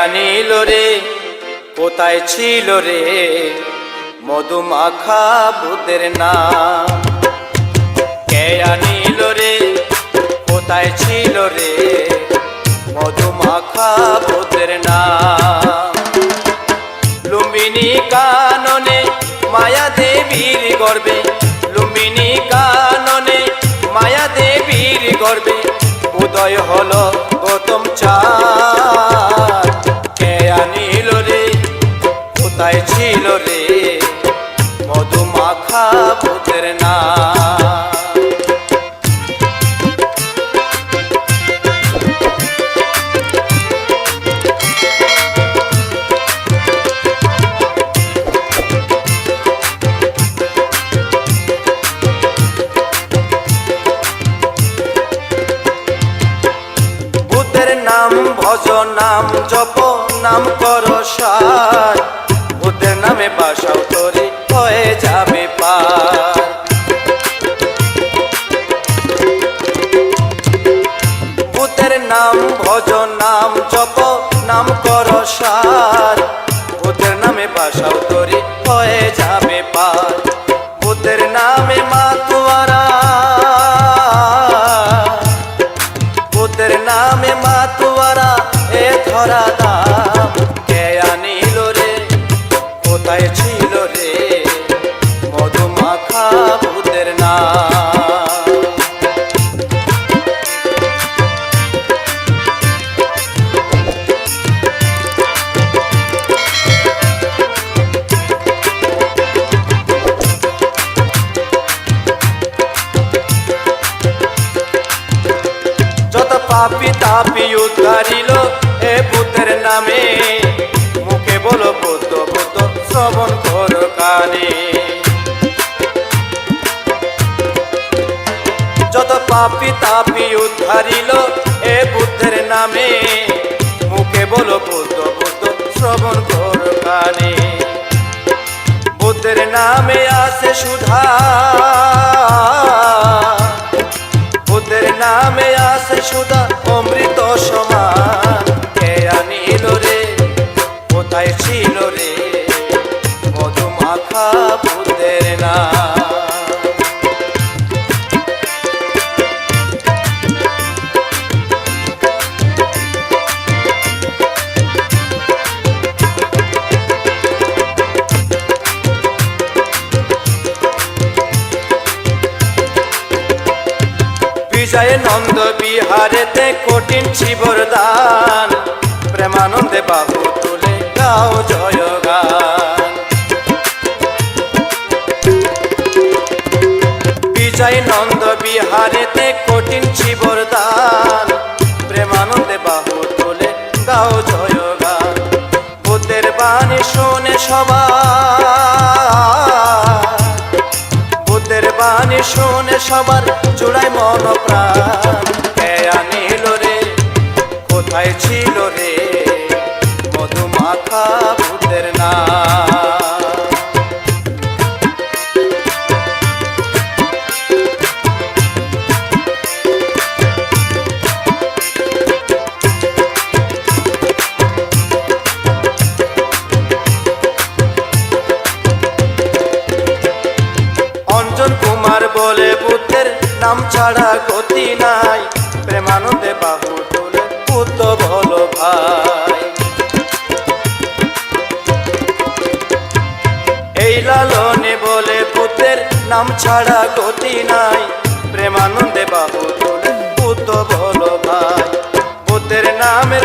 আনিল রে কোথায় ছিল রে মধুমাখা বুদের নাম? কে আনিল রে কোথায় ছিল রে মধুমাখা বুদের নাম? লুম্বিনী কাননে মায়া দেবীর গর্বে, লুম্বিনী কাননে মায়া দেবীর গর্বে উদয় হলো গৌতম চাঁদ। কে আনিল রে কোথায় ছিল রে মধুমাখা বুদের নাম? নাম ভজ নাম জপ নাম কর সার, ভূতের নামে বাসাও তোরে হয়ে যাবে পার। ভূতের নাম ভজ নাম জপ নাম কর সার, ভূতের নামে বাসাও তোরে হয়ে যাবে পার। ভূতের নামে মাতুয়ারা, ভূতের নামে মাতুয়ারা এ ধরা দাম। কে আনিল রে কোথায় ছিল রে মধুমাখা ভূতের নাম? যত পাপি তাপি উদ্ধারিল এ ভূতের নামে, মুখে বলো বুদ্ধ বুদ্ধ শ্রবণ কর কানে। যত পাপি তাপি উদ্ধারিল এ বুদ্ধের নামে, মুখে বলো বুদ্ধ বুদ্ধ শ্রবণ কর কানে। বুদ্ধের নামে আসে সুধা, বুদ্ধের নামে আসে সুধা অমৃত সমান। কে আনিল রে কোথায় ছিল রে মধুমাখা বুদের নাম? বিজয় নন্দ বিহারেতে কঠিন শিবর দান, প্রেমানন্দে বাহু তুলে গাও জয় গান। বিজয় নন্দ বিহারেতে কঠিন শিবর দান, প্রেমানন্দে বাহু তুলে গাও জয় গান। ভূতের বাণী শোনে সবার, ভূতের বাণী শোনে সবার জুড়ায় মন প্রাণ। কে আনিল রে কোথায় ছিল রে মধুমাখা ভূতের নাম? অঞ্জন কুমার বলে বুদ্ধের নাম ছাড়া গতি নাই, প্রেমানন্দে বাহু তুলে বুদ্ধ বলো ভাই। এই লালনে বলে বুদ্ধের নাম ছাড়া গতি নাই, প্রেমানন্দে বাহু তুলে বুদ্ধ বলো ভাই। বুদ্ধের নামের